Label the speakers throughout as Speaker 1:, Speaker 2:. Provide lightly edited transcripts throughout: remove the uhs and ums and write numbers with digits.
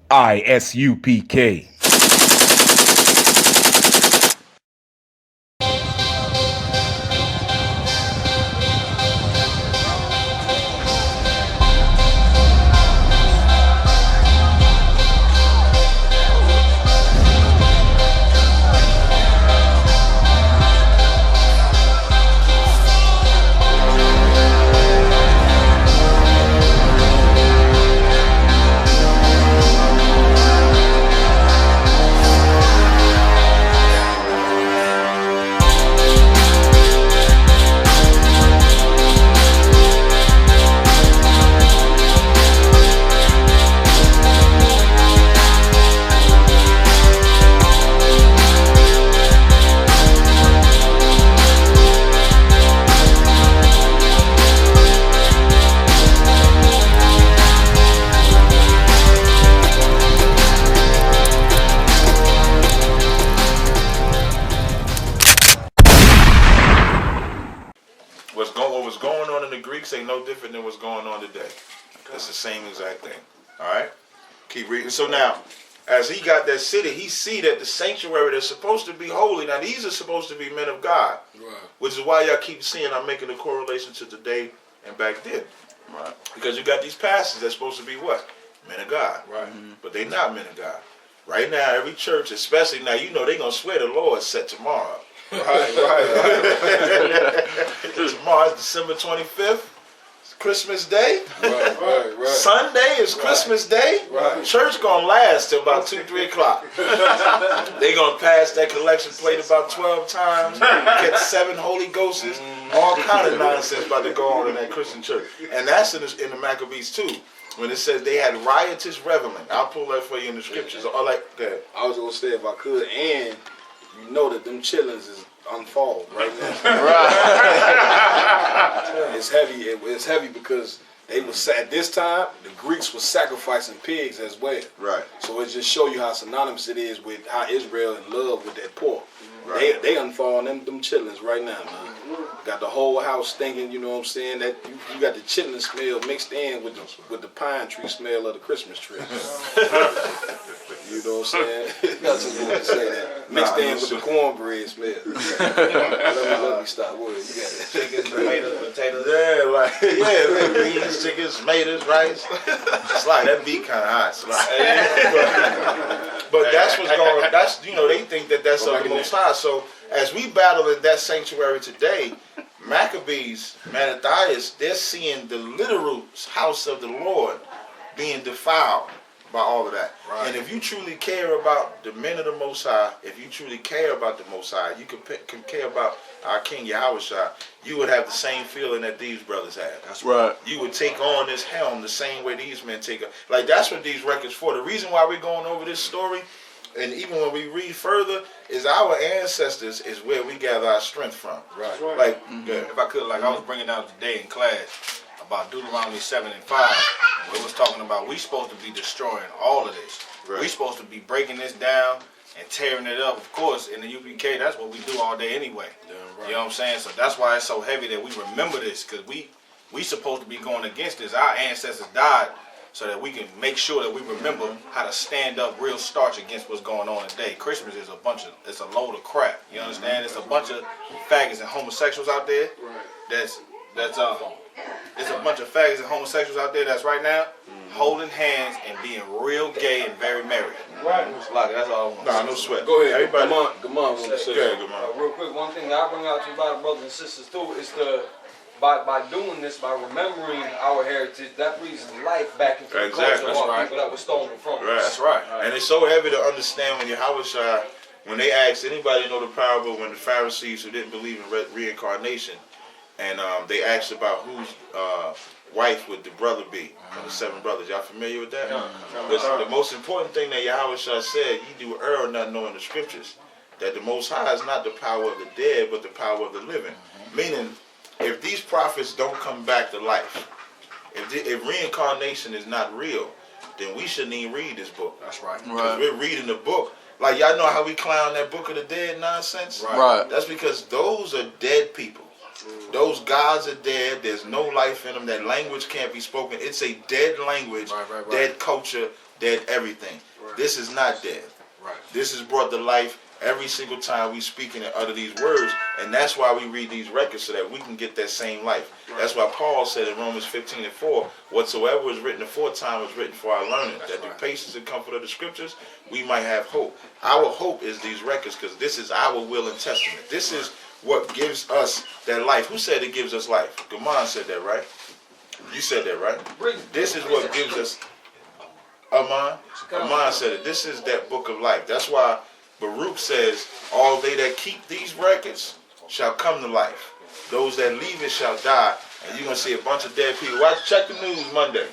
Speaker 1: I.S.U.P.K.
Speaker 2: What's going on in the Greeks ain't no different than what's going on today. It's the same exact thing. All right? Keep reading. So now, as he got that city, he see that the sanctuary that's supposed to be holy, now these are supposed to be men of God. Right. Which is why y'all keep seeing I'm making a correlation to today and back then. Right. Because you got these pastors that's supposed to be what? Men of God. Right. Mm-hmm. But they not men of God. Right now, every church, especially now, you know they going to swear the Lord set tomorrow. Right. Tomorrow is December 25th. It's Christmas Day. Right. Sunday is Christmas Day. Right. Church gonna last till about 2-3 o'clock. They gonna pass that collection plate about 12 times. Get 7 Holy Ghosts. All kind of nonsense about to go on in that Christian church. And that's in the Maccabees too. When it says they had riotous reveling. I'll pull that for you in the scriptures. I
Speaker 3: was gonna say if I could, and you know that them chillings is unfold right now. Right. It's heavy. It's heavy because they was at this time the Greeks were sacrificing pigs as well. Right. So it just show you how synonymous it is with how Israel in love with that pork. Right. They unfolding them chillings right now, man. Got the whole house stinking. You know what I'm saying? That you got the chilling smell mixed in with the pine tree smell of the Christmas tree. You know what I'm saying? Got to say that. Mixed in with the cornbread smell. Let me stop. What you got?
Speaker 2: Chickens, tomatoes, potatoes. Yeah, beans, chickens, tomatoes, rice. It's like that beat kind of hot. But that's what's going on. That's, they think that that's of the Most High. So as we battle in that sanctuary today, Maccabees, Mattathias, they're seeing the literal house of the Lord being defiled by all of that. Right. And if you truly care about the men of the Most High, if you truly care about the Most High, you can care about our King Yahushua, you would have the same feeling that these brothers had. That's right. You would take on this helm the same way these men take it. Like, that's what these records for. The reason why we're going over this story, and even when we read further, is our ancestors is where we gather our strength from. Right. Like,
Speaker 4: if I could, I was bringing out today in class about Deuteronomy 7 and 5. It was talking about we supposed to be destroying all of this. Right. We supposed to be breaking this down and tearing it up. Of course, in the UPK, that's what we do all day anyway. Yeah, right. You know what I'm saying? So that's why it's so heavy that we remember this, because we supposed to be going against this. Our ancestors died so that we can make sure that we remember how to stand up real starch against what's going on today. Christmas is it's a load of crap. You understand? It's a bunch of faggots and homosexuals out there. Right. It's a bunch of faggots and homosexuals out there that's right now holding hands and being real gay and very merry. Right. That's all I want.
Speaker 2: Nah, no sweat.
Speaker 3: Go ahead.
Speaker 2: Everybody.
Speaker 3: Come on.
Speaker 5: Real quick, one thing that I bring out to a lot of brothers and sisters too is by doing this, by remembering our heritage, that breathes life back into the culture of our people that was stolen from us.
Speaker 2: That's right. And it's so heavy to understand when Yahushua, when they asked anybody know the parable when the Pharisees who didn't believe in reincarnation, and they asked about whose wife would the brother be, the 7 brothers. Y'all familiar with that? Yeah. The most important thing that Yahushua said, ye do err not knowing the scriptures, that the Most High is not the power of the dead, but the power of the living. Meaning, if these prophets don't come back to life, if reincarnation is not real, then we shouldn't even read this book. That's right. Because we're reading the book. Like, y'all know how we clown that Book of the Dead nonsense? Right. That's because those are dead people. Those gods are dead. There's no life in them. That language can't be spoken. It's a dead language, dead culture, dead everything.
Speaker 4: Right.
Speaker 2: This is not dead.
Speaker 4: Right.
Speaker 2: This is brought to life every single time we speak and utter these words, and that's why we read these records so that we can get that same life. Right. That's why Paul said in Romans 15:4, whatsoever was written aforetime was written for our learning, that through patience and comfort of the scriptures we might have hope. Our hope is these records, because this is our will and testament. This is what gives us that life. Who said it gives us life? Gaman said that, right? You said that, right? This is what gives us. Aman said it. This is that book of life. That's why Baruch says, all they that keep these records shall come to life. Those that leave it shall die. And you're going to see a bunch of dead people. Check the news Monday.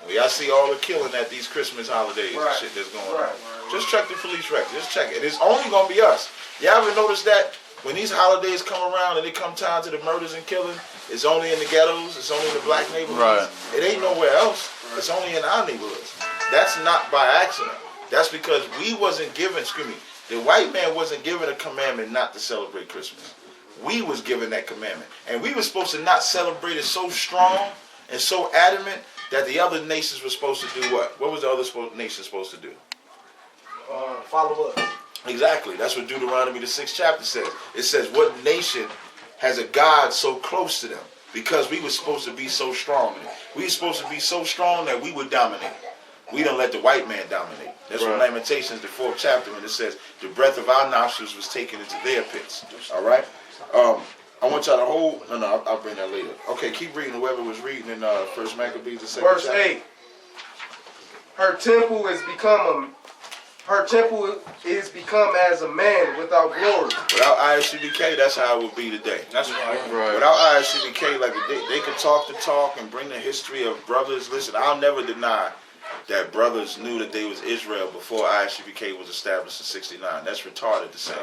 Speaker 2: Y'all see all the killing at these Christmas holidays and shit that's going on. Just check the police record. Just check it. It's only going to be us. Y'all ever notice that when these holidays come around and it come time to the murders and killing, it's only in the ghettos, it's only in the black neighborhoods. It ain't nowhere else. It's only in our neighborhoods. That's not by accident. That's because we wasn't given, the white man wasn't given a commandment not to celebrate Christmas. We was given that commandment. And we were supposed to not celebrate it so strong and so adamant that the other nations were supposed to do what? What was the other nation supposed to do?
Speaker 1: Follow us.
Speaker 2: Exactly. That's what Deuteronomy the 6th chapter says. It says, what nation has a God so close to them? Because we were supposed to be so strong. We were supposed to be so strong that we would dominate. We don't let the white man dominate. That's what Lamentations, the 4th chapter, when it says, the breath of our nostrils was taken into their pits. All right? I want y'all to hold. No, I'll bring that later. Okay, keep reading. Whoever was reading in First Maccabees, the 2nd
Speaker 1: Verse
Speaker 2: chapter.
Speaker 1: 8. Her temple is become as a man without glory.
Speaker 2: Without I.S.U.P.K, that's how it would be today.
Speaker 4: That's right.
Speaker 2: Without I.S.U.P.K, like they could talk the talk and bring the history of brothers. Listen, I'll never deny that brothers knew that they was Israel before I.S.U.P.K was established in '69. That's retarded to say.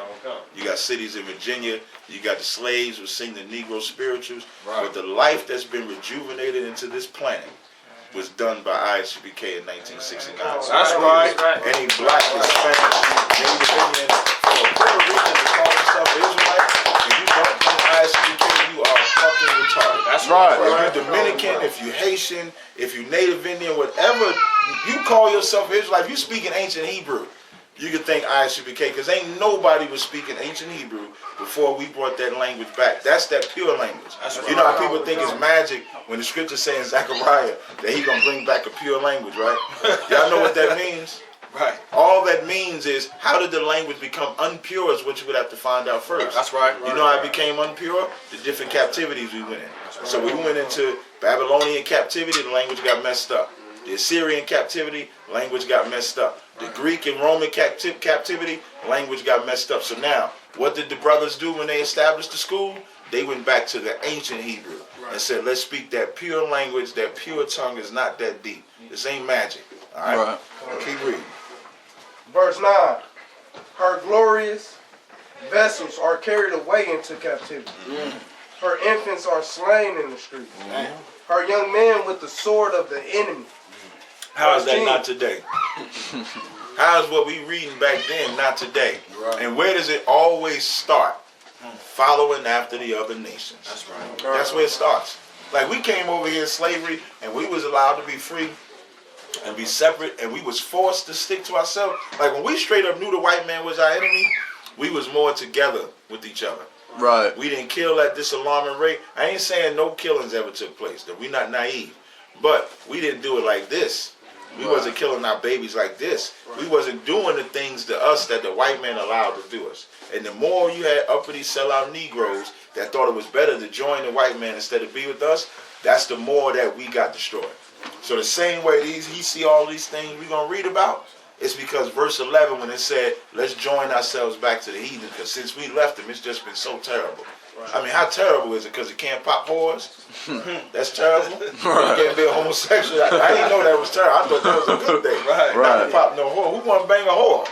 Speaker 2: You got cities in Virginia. You got the slaves who sing the Negro spirituals. But the life that's been rejuvenated into this planet was done by I.S.U.P.K in 1969.
Speaker 4: That's right.
Speaker 2: Any black, Hispanic, Native Indian, or Puerto Rican to call himself Israelite, if you don't know I.S.U.P.K, you are fucking retarded.
Speaker 4: That's right.
Speaker 2: If you're Dominican, if you're Haitian, if you're Native Indian, whatever you call yourself Israelite, if you speak in ancient Hebrew, you could think I.S.U.P.K, because ain't nobody was speaking ancient Hebrew before we brought that language back. That's that pure language. You know how people think it's magic when the scripture saying in Zechariah that he gonna bring back a pure language, right? Y'all know what that means?
Speaker 4: Right.
Speaker 2: All that means is, how did the language become unpure is what you would have to find out first.
Speaker 4: That's right.
Speaker 2: You know how it became unpure? The different captivities we went in. So we went into Babylonian captivity, the language got messed up. The Assyrian captivity, language got messed up. The Greek and Roman captivity, language got messed up. So now, what did the brothers do when they established the school? They went back to the ancient Hebrew and said, let's speak that pure language, that pure tongue is not that deep. This ain't magic. All right? Keep reading.
Speaker 1: Verse 9. Her glorious vessels are carried away into captivity. Her infants are slain in the street. Her young men with the sword of the enemy.
Speaker 2: How is that not today? How is what we reading back then not today? And where does it always start? Following after the other nations.
Speaker 4: That's right.
Speaker 2: That's where it starts. Like, we came over here in slavery and we was allowed to be free and be separate, and we was forced to stick to ourselves. Like, when we straight up knew the white man was our enemy, we was more together with each other.
Speaker 6: Right.
Speaker 2: We didn't kill at this alarming rate. I ain't saying no killings ever took place, that we not naive. But we didn't do it like this. We wasn't killing our babies like this. We wasn't doing the things to us that the white man allowed to do us. And the more you had uppity sellout Negroes that thought it was better to join the white man instead of be with us, that's the more that we got destroyed. So the same way he see all these things we're going to read about, it's because verse 11 when it said, let's join ourselves back to the heathen, because since we left them, it's just been so terrible. I mean, how terrible is it? Because it can't pop whores? That's terrible. You can't be a homosexual. I didn't know that was terrible. I thought that was a good thing. Not to pop no whore. Who want to bang a whore?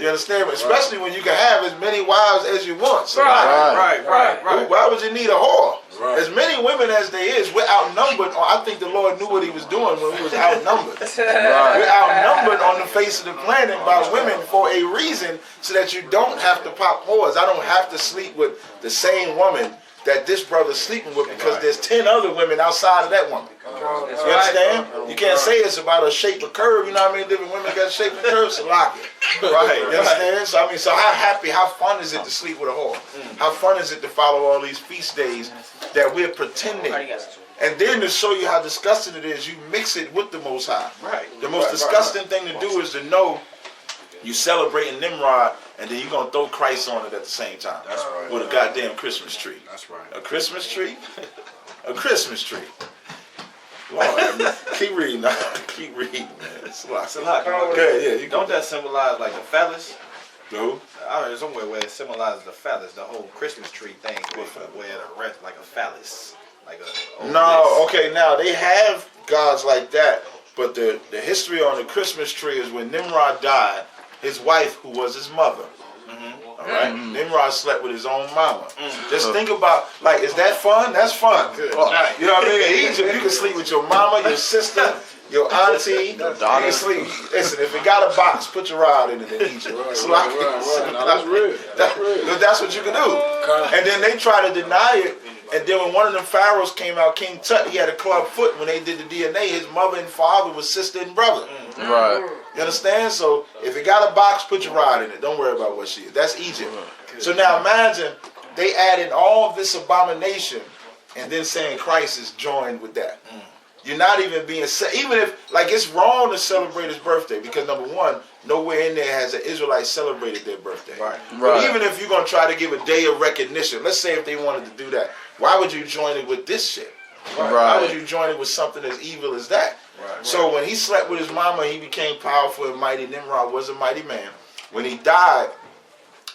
Speaker 2: You understand? Especially when you can have as many wives as you want. So
Speaker 4: Right.
Speaker 2: Why would you need a whore? As many women as there is, we're outnumbered. I think the Lord knew what he was doing when we was outnumbered. We're outnumbered on the face of the planet by women for a reason, so that you don't have to pop whores. I don't have to sleep with the same woman that this brother's sleeping with because there's 10 other women outside of that woman. You understand? You can't say it's about a shape or curve. You know what I mean? Different women got shape and curves to lock it. Right. You understand? So I mean, so how fun is it to sleep with a whore? How fun is it to follow all these feast days that we're pretending? And then to show you how disgusting it is, you mix it with the Most High. Right. The most disgusting thing to do is to know you celebrating Nimrod, and then you're going to throw Christ on it at the same time. That's right. With a goddamn Christmas tree. That's right. A Christmas tree? A Christmas tree. Lord, keep reading. Keep reading, man. It's a lot. Okay, yeah,
Speaker 4: don't that symbolize like the phallus?
Speaker 2: No.
Speaker 4: I heard somewhere where it symbolizes the phallus, the whole Christmas tree thing, where the rest like a phallus. Like a
Speaker 2: no, okay, now they have gods like that, but the history on the Christmas tree is when Nimrod died, his wife, who was his mother, all right, Nimrod slept with his own mama. Just think about, like, is that fun? That's fun. Good. You know what I mean? In Egypt, you can sleep with your mama, your sister, your auntie, your daughter. Sleep. Listen, if it got a box, put your rod in it in Egypt. Right. No, that's real. That's what you can do. And then they try to deny it. And then when one of them pharaohs came out, King Tut, he had a club foot. When they did the DNA, his mother and father was sister and brother. Right. You understand? So if it got a box, put your rod in it. Don't worry about what she is. That's Egypt. So now imagine they added all of this abomination and then saying Christ is joined with that. You're not even being, even if, like, it's wrong to celebrate his birthday because, number one, nowhere in there has an Israelite celebrated their birthday. Right. But even if you're going to try to give a day of recognition, let's say if they wanted to do that, why would you join it with this shit? Right. Why would you join it with something as evil as that? Right. So when he slept with his mama, he became powerful and mighty. Nimrod was a mighty man. When he died,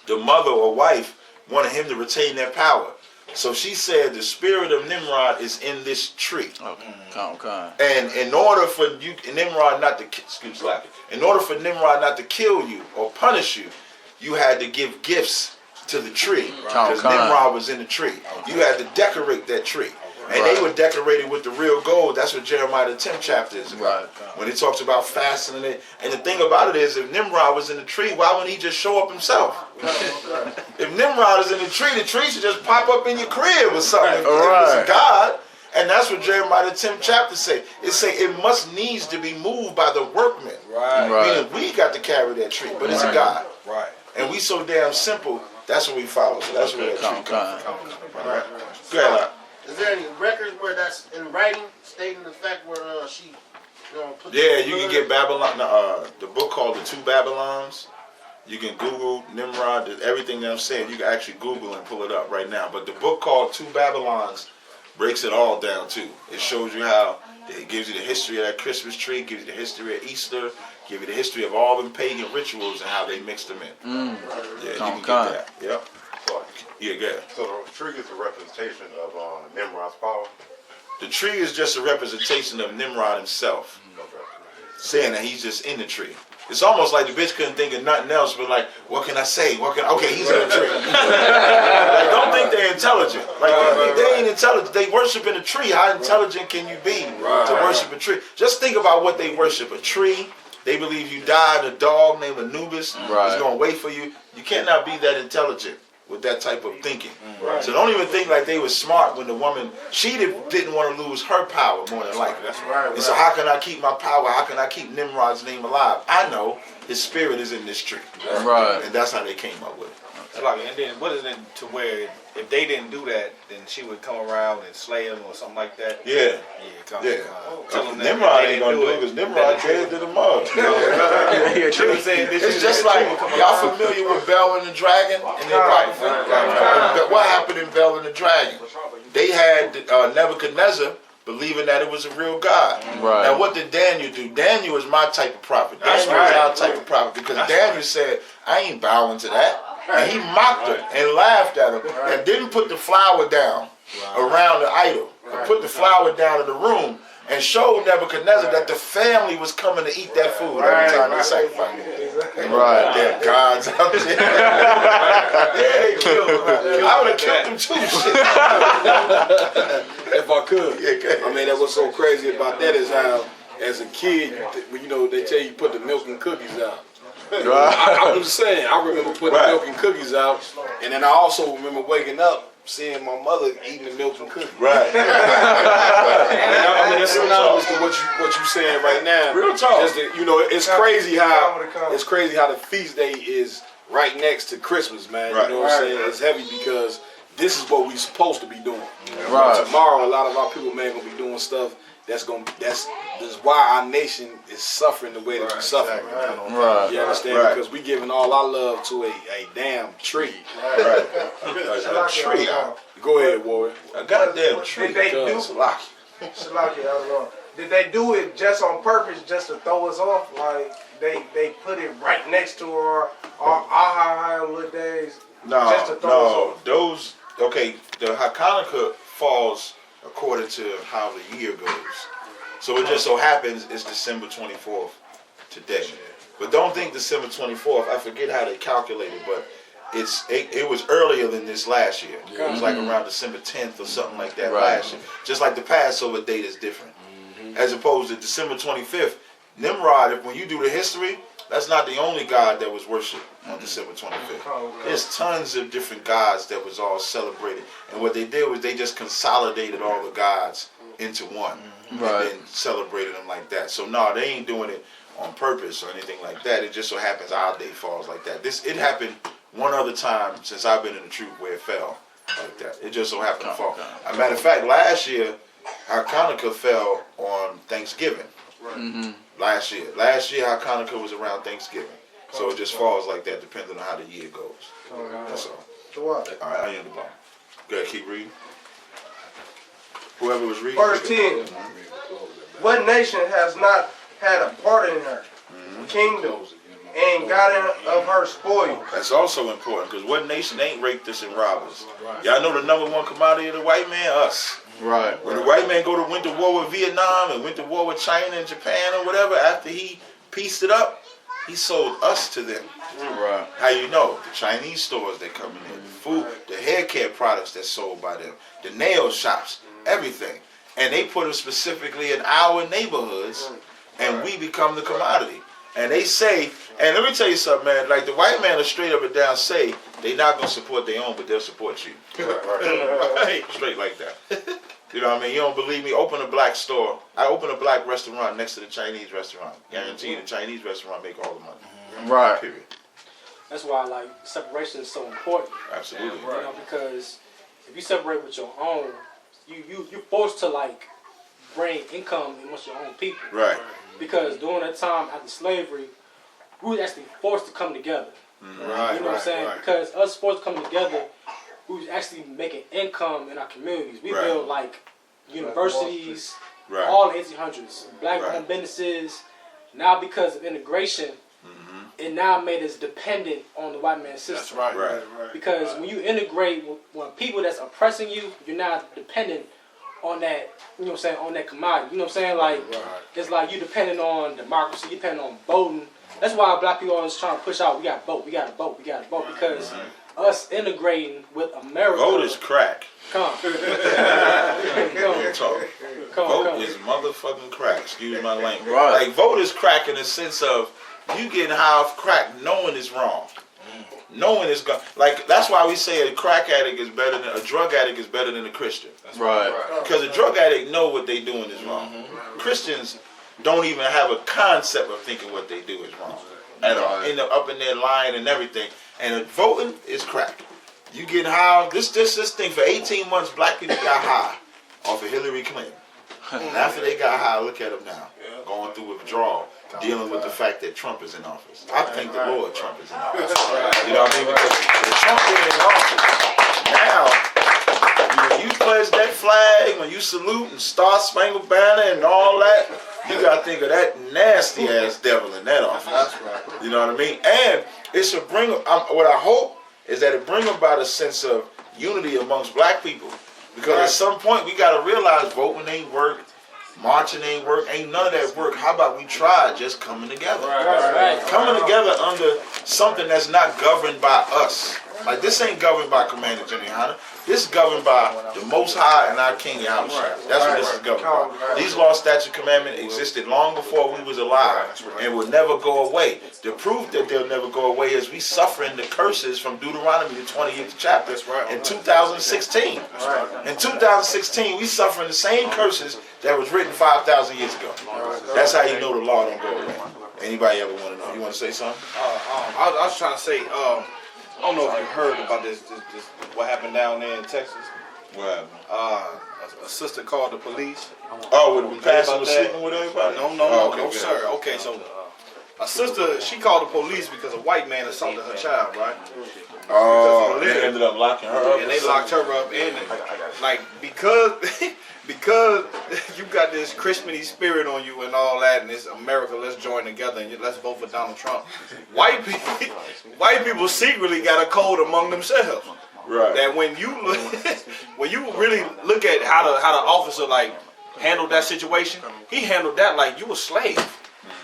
Speaker 2: the mother or wife wanted him to retain their power. So she said the spirit of Nimrod is in this tree. Okay. And in order for Nimrod not to kill you or punish you, you had to give gifts to the tree because Nimrod was in the tree. You had to decorate that tree. And they were decorated with the real gold. That's what Jeremiah the 10th chapter is about. When it talks about fastening it. And the thing about it is, if Nimrod was in the tree, why wouldn't he just show up himself? If Nimrod is in the tree should just pop up in your crib or something. If it's a God. And that's what Jeremiah the 10th chapter say. It say it must needs to be moved by the workmen. Meaning we got to carry that tree, but it's a God. And we so damn simple, that's what we follow. So that's where that tree comes from. Go ahead,
Speaker 6: is there any records where that's in writing, stating the fact where she, put
Speaker 2: you can get Babylon, the book called The Two Babylons. You can Google Nimrod, everything that I'm saying, you can actually Google and pull it up right now. But the book called Two Babylons breaks it all down too. It shows you how, it gives you the history of that Christmas tree, gives you the history of Easter, gives you the history of all them pagan rituals and how they mixed them in. Yeah, you can get that. Yep. Yeah, good.
Speaker 7: So the tree is a representation of Nimrod's power?
Speaker 2: The tree is just a representation of Nimrod himself. Saying that he's just in the tree. It's almost like the bitch couldn't think of nothing else but like, what can I say? Okay, he's in the tree. Like, don't think they're intelligent. Like they ain't intelligent. They worship in a tree. How intelligent can you be to worship a tree? Just think about what they worship. A tree. They believe you died, a dog named Anubis is going to wait for you. You cannot be that intelligent with that type of thinking. So don't even think like they were smart when the woman, she didn't want to lose her power more than likely. And so how can I keep my power? How can I keep Nimrod's name alive? I know his spirit is in this tree. And that's how they came up with it.
Speaker 4: And then what is it to where if they didn't do that, then she would come around and slay him or something like that? Tell them
Speaker 2: Nimrod ain't gonna do it because Nimrod dead to the mud. It's just like, y'all familiar with Bel and the Dragon and the Apocrypha? What happened in Bel and the Dragon? They had Nebuchadnezzar believing that it was a real God. Now what did Daniel do? Daniel is my type of prophet. Daniel is our type of prophet because Daniel said, I ain't bowing to that. And he mocked her and laughed at her and didn't put the flower down around the idol. Put the flower down in the room and showed Nebuchadnezzar that the family was coming to eat that food every time they sacrificed it. They're gods out there. They killed them. I would have killed them too.
Speaker 3: If I could. I mean, that was so crazy about that is how, as a kid, they tell you put the milk and cookies out. I'm just saying, I remember putting milk and cookies out, and then I also remember waking up seeing my mother eating the milk and cookies.
Speaker 2: Right.
Speaker 3: I mean, that's synonymous to what you saying right now.
Speaker 2: Real talk.
Speaker 3: Just that, you know, it's crazy how the feast day is right next to Christmas, man.
Speaker 2: Right.
Speaker 3: You know what I'm saying? It's heavy because this is what we supposed to be doing.
Speaker 2: Right.
Speaker 3: Tomorrow, a lot of our people, man, gonna be doing stuff that's why our nation is suffering the way that we're suffering.
Speaker 2: Right.
Speaker 3: You understand?
Speaker 2: Right.
Speaker 3: Because we giving all our love to a damn tree.
Speaker 2: Right. A tree.
Speaker 3: Go ahead, Warrior.
Speaker 2: A goddamn tree.
Speaker 1: Did they do Did they do it just on purpose, just to throw us off? Like they put it right next to our little days. Just to throw us off.
Speaker 2: Those the Hachanukah falls according to how the year goes. So it just so happens it's December 24th today. But don't think December 24th, I forget how they calculated, but it was earlier than this last year. It was like around December 10th or something like that last year. Just like the Passover date is different. As opposed to December 25th, Nimrod, when you do the history, that's not the only god that was worshipped on December 25th. There's tons of different gods that was all celebrated. And what they did was they just consolidated all the gods into one. And then celebrated them like that. So no, they ain't doing it on purpose or anything like that. It just so happens our day falls like that. It happened one other time since I've been in the truth where it fell like that. It just so happened to fall. As a matter of fact, last year, our Hachanukah fell on Thanksgiving. Last year, Hachanukah was around Thanksgiving. So it just falls like that depending on how the year goes. That's all.
Speaker 1: So what?
Speaker 2: All right, I end the ball. Go ahead, keep reading. Whoever was reading.
Speaker 1: Verse 10. What nation has not had a part in her kingdom and gotten of her spoil?
Speaker 2: That's also important because what nation ain't raped us and robbed us? Y'all know the number one commodity of the white man? Us.
Speaker 3: Right.
Speaker 2: When the white man went to war with Vietnam and went to war with China and Japan or whatever, after he pieced it up, he sold us to them.
Speaker 3: Right.
Speaker 2: How you know? The Chinese stores that coming in, the food, the hair care products that's sold by them, the nail shops, everything. And they put them specifically in our neighborhoods, and we become the commodity. And they say, and let me tell you something, man, like the white man will straight up and down say, they not going to support their own, but they'll support you. Straight like that. You know what I mean? You don't believe me? Open a black store. I open a black restaurant next to the Chinese restaurant. Guarantee you the Chinese restaurant make all the money.
Speaker 3: Right.
Speaker 2: Period.
Speaker 8: That's why like separation is so important.
Speaker 2: Absolutely.
Speaker 8: You know, because if you separate with your own, you're forced to like bring income amongst your own people.
Speaker 2: Right.
Speaker 8: Because during that time after slavery, we was actually forced to come together.
Speaker 3: Right.
Speaker 8: You know what I'm saying? Because us forced to come together, we was actually making income in our communities. We built like universities, all in the 1800s, black-owned businesses. Now because of integration, it now made us dependent on the white man's system.
Speaker 3: That's right.
Speaker 8: Because when you integrate with people that's oppressing you, you're not dependent on that, you know what I'm saying, on that commodity. You know what I'm saying? Like, it's like you dependent on democracy, you dependent on voting. That's why black people always trying to push out, we got to vote, we got to vote, we got to vote. Because us integrating with America.
Speaker 2: Vote is crack.
Speaker 8: Come.
Speaker 2: Vote is motherfucking crack. Excuse my language. Like, vote is crack in the sense of you getting high off crack knowing it's wrong. Knowing it's gone. Like, that's why we say a drug addict is better than a Christian.
Speaker 3: That's right.
Speaker 2: Because a drug addict know what they doing is wrong. Christians don't even have a concept of thinking what they do is wrong. At all. Up in their line and everything. And voting is crack. You get high. This thing for 18 months, black people got high off of Hillary Clinton. And after they got high, look at them now. Going through withdrawal. Dealing with the fact that Trump is in office. I thank the Lord Trump is in office. You know what I mean? Because if Trump is in office, now, when you pledge that flag, when you salute and Star Spangled Banner and all that, you got to think of that nasty ass devil in that office. You know what I mean? And it should bring, what I hope is that it bring about a sense of unity amongst black people. Because at some point we got to realize voting ain't work. Marching ain't work, ain't none of that work. How about we try just coming together? Coming together under something that's not governed by us. Like, this ain't governed by Commander Gen.YAHANNA. This is governed by the Most High and our King Yahushua. That's what this is governed by. These law, statute, commandment existed long before we was alive and will never go away. The proof that they'll never go away is we suffering the curses from Deuteronomy, the 28th chapter, in 2016. In 2016, we suffering the same curses that was written 5,000 years ago. That's how you know the law don't go away. Anybody ever want to know? You want to say something?
Speaker 4: I was trying to say, I don't know if you heard about this what happened down there in Texas.
Speaker 2: What happened?
Speaker 4: A sister called the police.
Speaker 2: Oh, with the pastor was sleeping with everybody?
Speaker 4: No, sir. Okay, so a sister, she called the police because a white man assaulted her child, right?
Speaker 2: Oh, they ended up locking her up.
Speaker 4: And they locked her up, and like because you got this Christmas spirit on you and all that, and it's America, let's join together and let's vote for Donald Trump. White people secretly got a code among themselves.
Speaker 2: Right.
Speaker 4: That when you really look at how the officer like handled that situation, he handled that like you a slave.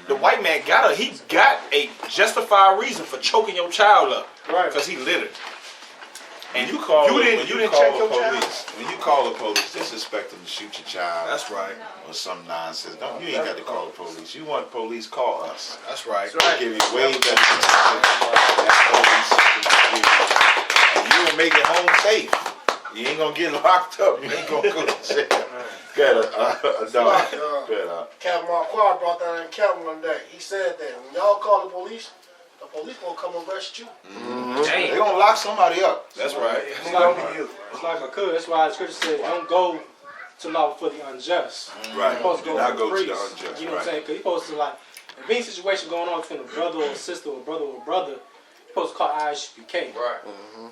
Speaker 4: The white man got a justified reason for choking your child up, right? Because he littered. And you didn't check your child.
Speaker 2: When you call the police, disrespect them to shoot your child.
Speaker 4: That's right.
Speaker 2: Or some nonsense. You ain't got to call the police. You want the police, call us.
Speaker 4: That's right.
Speaker 2: We'll give you way better police. And you will make it home safe. You ain't gonna get locked up. You ain't gonna go to jail. A dog.
Speaker 6: Captain Mawaqad brought that in Captain one day. He said that when y'all call the police gonna come arrest you.
Speaker 2: They gonna lock somebody up.
Speaker 4: That's right.
Speaker 8: It's like a could. That's why the scripture said, "Don't go to law for the unjust."
Speaker 2: Right.
Speaker 8: You're supposed to
Speaker 2: Not go
Speaker 8: to
Speaker 2: to
Speaker 8: the
Speaker 2: the
Speaker 8: priest.
Speaker 2: unjust.
Speaker 8: You know what I'm saying? Because you're supposed to like, if any situation going on between a brother or a sister or a brother or a brother, you're supposed to call I.S.U.P.K.
Speaker 5: Right.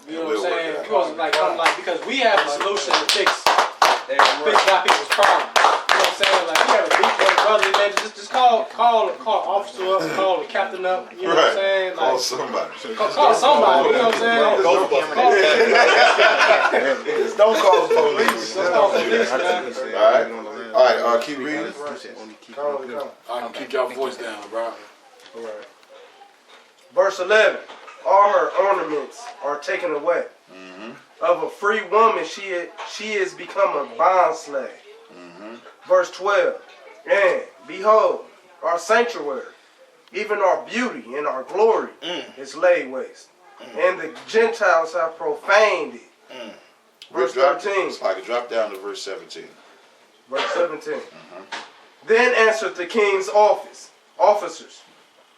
Speaker 8: You know what I'm saying? You're supposed to like come like because we have the solution to fix black people's problem. You know what I'm saying? Like, you have a beef with a brother, man, just call an officer up, call the captain up, you know what I'm saying? Like,
Speaker 2: call somebody.
Speaker 8: Call somebody, you know what I'm saying?
Speaker 2: Don't call the police.
Speaker 8: Don't call the police, man.
Speaker 2: Alright, keep reading.
Speaker 3: I can keep y'all voice down, bro.
Speaker 1: Alright. Verse 11. All her ornaments are taken away. Of a free woman she is become a bondslave. Verse 12. And behold, our sanctuary, even our beauty and our glory, is laid waste. And the Gentiles have profaned it. Verse 13.
Speaker 2: It's like a drop down to verse 17.
Speaker 1: Verse 17. Then answered the king's officers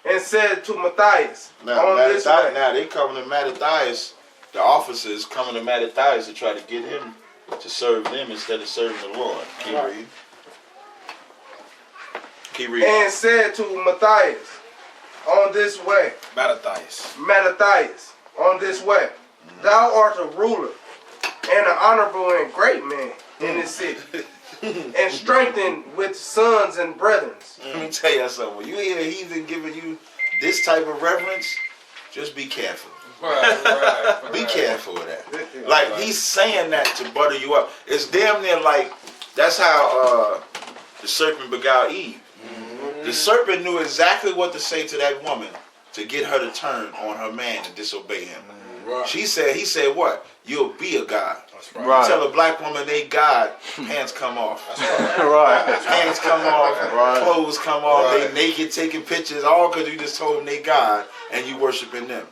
Speaker 1: and said to Matthias,
Speaker 2: Now
Speaker 1: this way.
Speaker 2: Now they coming to Mattathias. The officers coming to Mattathias to try to get him to serve them instead of serving the Lord. Keep reading. Keep reading.
Speaker 1: And said to Matthias, on this way. Mattathias, on this way. Thou art a ruler and an honorable and great man in this city, and strengthened with sons and brethren.
Speaker 2: Let me tell you something. When you hear a heathen giving you this type of reverence, just be careful.
Speaker 5: Right.
Speaker 2: Be careful with that. Like, he's saying that to butter you up. It's damn near like, that's how the serpent beguiled Eve. The serpent knew exactly what to say to that woman to get her to turn on her man and disobey him. He said what? You'll be a god. You tell a black woman they God, hands come off. Hands come off, clothes come off, they naked taking pictures, all because you just told them they God and you worshiping them.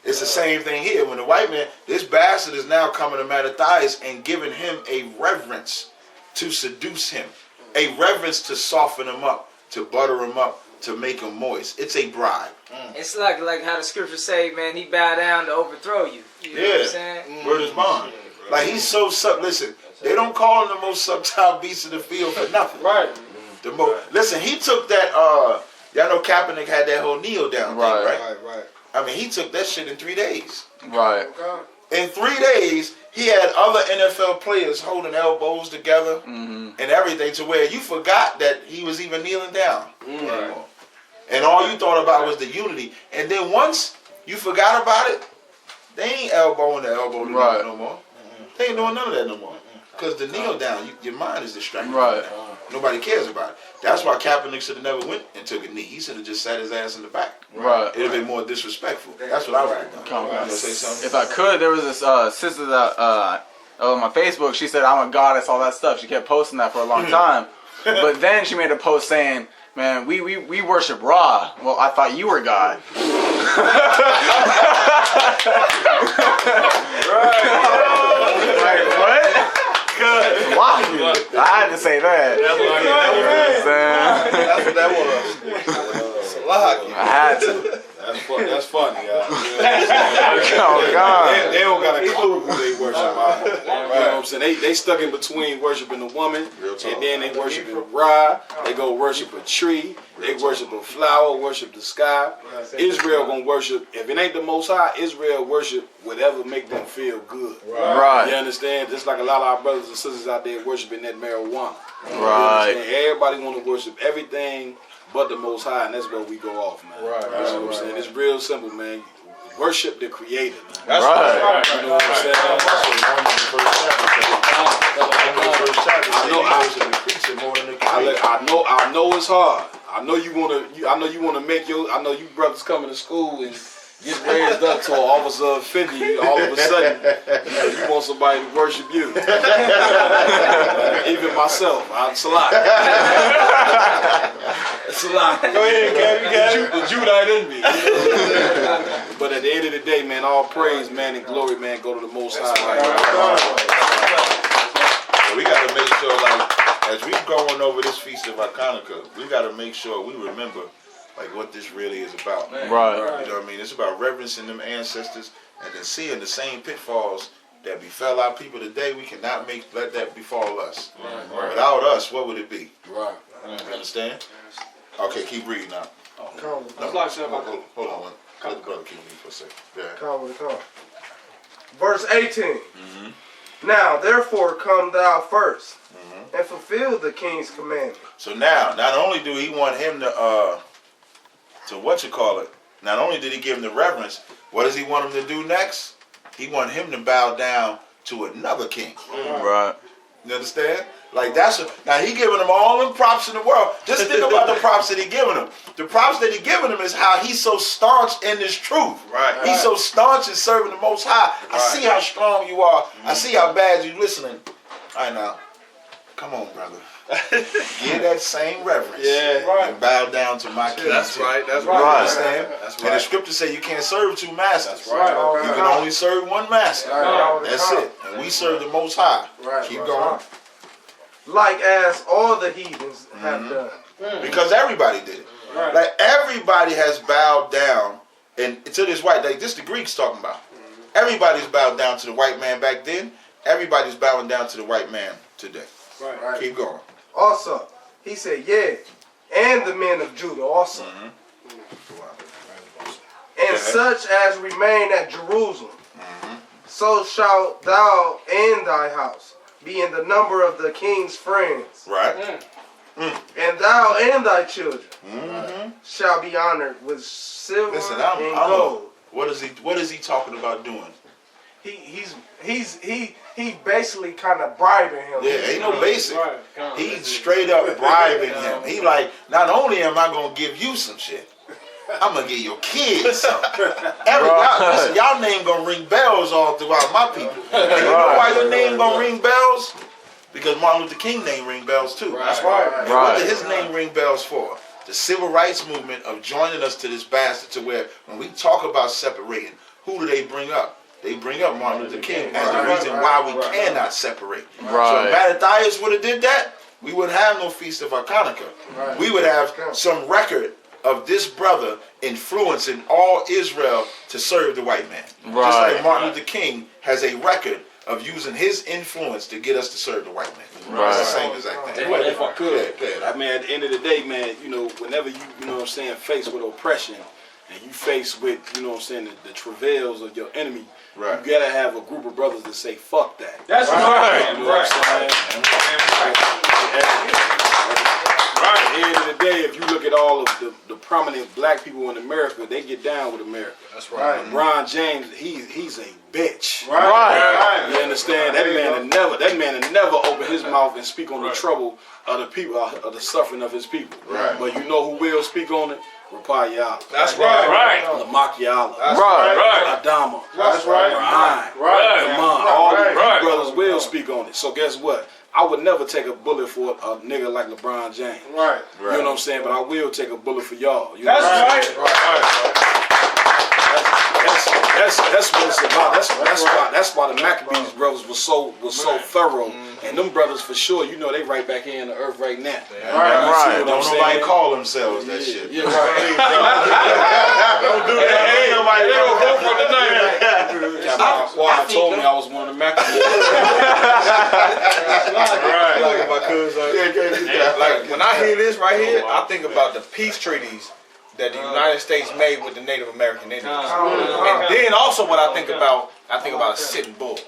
Speaker 2: It's the same thing here. When the white man, this bastard is now coming to Mattathias and giving him a reverence to seduce him. A reverence to soften him up, to butter him up, to make him moist. It's a bribe.
Speaker 9: It's like how the scriptures say, man, he bowed down to overthrow you. You know what I'm saying?
Speaker 2: Word is bond. Like, he's so listen, they don't call him the most subtile beast of the field for nothing. Listen, he took that, y'all know Kaepernick had that whole kneel down thing, right? I mean, he took that shit in 3 days. In 3 days, he had other NFL players holding elbows together and everything to where you forgot that he was even kneeling down. And all you thought about was the unity. And then once you forgot about it, they ain't elbowing the elbow no more. They ain't doing none of that no more. Because the kneel down, your mind is distracted. Nobody cares about it. That's why Kaepernick should have never went and took a knee. He should have just sat his ass in the back.
Speaker 10: Right.
Speaker 2: It'd have been more disrespectful. That's what I would have done. You say something?
Speaker 10: If I could, there was this sister that on my Facebook. She said, "I'm a goddess," all that stuff. She kept posting that for a long time, but then she made a post saying, "Man, we worship Ra." Well, I thought you were God. Right. What? Wow. I had to say that.
Speaker 2: That's what that was.
Speaker 10: I had to.
Speaker 3: That's funny, y'all.
Speaker 10: Oh God.
Speaker 3: They don't got a clue who they worship. You know what I'm saying? They stuck in between worshiping the woman, and then they worshiping Ra. They go worship a tree. They worship a flower, worship the sky. Israel gonna worship. If it ain't the Most High, Israel worship whatever make them feel good.
Speaker 10: Right.
Speaker 3: You understand? Just like a lot of our brothers and sisters out there worshiping that marijuana.
Speaker 10: Right.
Speaker 3: Everybody want to worship everything but the Most High, and that's where we go off, man.
Speaker 1: Right.
Speaker 3: You know what I'm saying? It's real simple, man. Worship the Creator, man.
Speaker 2: That's
Speaker 10: right.
Speaker 3: You know what I'm saying? I know it's hard. I know you wanna make your. I know you brothers coming to school and get raised up to an officer of 50. All of a sudden, you want somebody to worship you. Even myself, it's a lot. It's a lot. Go ahead, Kev. You got it. The Judite in me. But at the end of the day, man, all praise, man, and glory, man, go to the Most High.
Speaker 2: So we got to make sure, like, as we going over this feast of Hachanukah, we got to make sure we remember, like, what this really is about.
Speaker 10: Right.
Speaker 2: You know what I mean? It's about reverencing them ancestors and then seeing the same pitfalls that befell our people today. We cannot let that befall us. Right. Without us, what would it be?
Speaker 3: Right.
Speaker 2: You understand? Okay, keep reading now.
Speaker 1: Come.
Speaker 2: Hold on. Let the brother keep reading for a second. Yeah.
Speaker 1: Come. Verse 18. Now, therefore, come thou first, and fulfill the king's commandment.
Speaker 2: So now, not only do he want him to not only did he give him the reverence, what does he want him to do next? He want him to bow down to another king.
Speaker 10: Right.
Speaker 2: You understand? Like now he giving them all the props in the world. Just think about the props that he giving them. The props that he giving them is how he's so staunch in this truth. Right. He's so staunch in serving the Most High. I see how strong you are. I see how bad you listening. All right now, come on, brother. Give that same reverence. And bow down to my king.
Speaker 3: That's right. That's
Speaker 2: You
Speaker 3: right.
Speaker 2: understand?
Speaker 3: That's
Speaker 2: And the scripture say you can't serve two masters.
Speaker 3: That's right.
Speaker 2: You can only serve one master. That's it. And we serve the Most High. Keep going.
Speaker 1: Like as all the heathens have done.
Speaker 2: Because everybody did it. Like everybody has bowed down and to this white, like this the Greeks talking about. Everybody's bowed down to the white man back then. Everybody's bowing down to the white man today.
Speaker 1: Right.
Speaker 2: Keep going.
Speaker 1: Also, he said, and the men of Judah also. And such as remain at Jerusalem, so shalt thou and thy house be in the number of the king's friends.
Speaker 2: Right.
Speaker 1: And thou and thy children shall be honored with silver and gold.
Speaker 2: What is he talking about doing?
Speaker 1: He's basically kind of bribing him.
Speaker 2: Yeah, ain't no basic. He's straight up bribing him. He like, not only am I gonna give you some shit, I'm gonna give your kids something. Listen, y'all name gonna ring bells all throughout my people. And you know why your name gonna ring bells? Because Martin Luther King name ring bells too. That's right. What did his name ring bells for? The civil rights movement of joining us to this bastard to where when we talk about separating, who do they bring up? They bring up Martin Luther King as the reason why we cannot separate. So if Mattathias would have did that, we wouldn't have no Feast of Hachanukah. We would have some record of this brother influencing all Israel to serve the white man. Just like Martin Luther King has a record of using his influence to get us to serve the white man. It's the same exact thing.
Speaker 3: If I could, I mean, at the end of the day, man, whenever you know what I'm saying, faced with oppression, and you face with, you know what I'm saying, the travails of your enemy, you gotta have a group of brothers that say, fuck that.
Speaker 5: That's right.
Speaker 3: You know what I'm saying? At the end of the day, if you look at all of the prominent black people in America, they get down with America.
Speaker 4: That's right.
Speaker 3: LeBron James, he's a bitch.
Speaker 10: Right.
Speaker 3: You understand? That man had never open his mouth and speak on the trouble of the people, of the suffering of his people.
Speaker 2: Right.
Speaker 3: But you know who will speak on it? Rapayala.
Speaker 4: That's right.
Speaker 11: Right.
Speaker 3: Lamakiala.
Speaker 10: Right.
Speaker 3: Adama.
Speaker 6: That's right.
Speaker 3: Right. All these
Speaker 11: Right.
Speaker 3: brothers will speak on it. So guess what? I would never take a bullet for a nigga like LeBron James.
Speaker 6: Right.
Speaker 3: You know what I'm saying? But I will take a bullet for y'all. You
Speaker 6: That's
Speaker 3: know what I'm saying? That's what it's about. That's why the Maccabees brothers was so thorough, and them brothers for sure. You know they right back here in the earth right now.
Speaker 10: Right.
Speaker 2: Don't nobody call themselves that shit.
Speaker 3: Yeah, right.
Speaker 2: Don't do that. Ain't nobody
Speaker 11: Don't go for the night.
Speaker 3: Captain Squad told me I was one of the Maccabees.
Speaker 4: Like my cousin. Like when I hear this right here, I think about the peace treaties that the United States made with the Native American Indians. And then also what I think about a sitting bull.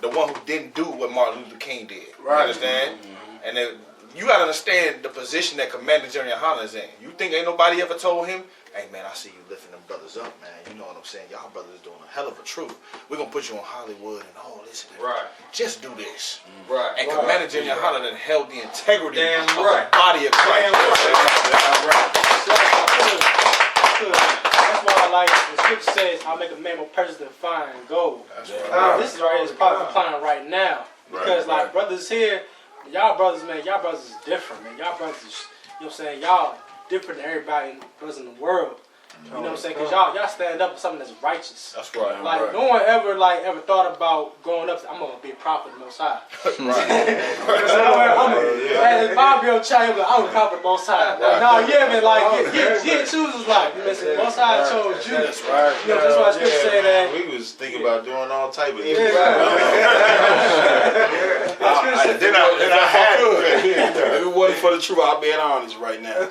Speaker 4: The one who didn't do what Martin Luther King did. You understand? And then you gotta understand the position that Commander GEN.YAHANNA is in. You think ain't nobody ever told him, hey man, I see you lifting them brothers up, man. You know what I'm saying? Y'all brothers doing a hell of a truth. We're gonna put you on Hollywood and all this and that.
Speaker 5: Right.
Speaker 4: Just do this.
Speaker 5: Right.
Speaker 4: And Commander GEN.YAHANNA then held the integrity
Speaker 5: Damn
Speaker 4: of
Speaker 5: right.
Speaker 4: the body of Christ.
Speaker 8: That's why I like the scripture says, "I'll make a man more precious than fine gold." This is right here is probably applying right now because like brothers here, y'all brothers, man, y'all brothers is different, man. Y'all brothers, is, you know what I'm saying? Y'all different than everybody brothers in the world. You know what I'm saying? Because y'all stand up for something that's righteous.
Speaker 4: That's right.
Speaker 8: Like no one ever thought about growing up. I'm gonna be a prophet of the Most High. As a 5-year-old child, I'm a prophet of the Most High. No, yeah, man. Like he chooses like you listen. Most High chose you.
Speaker 2: That's right.
Speaker 8: You know, that's why scripture say that.
Speaker 2: We was thinking about doing all type of
Speaker 8: Yeah.
Speaker 2: Then I had it.
Speaker 3: If it wasn't for the truth, I'd be at Arnie's right now.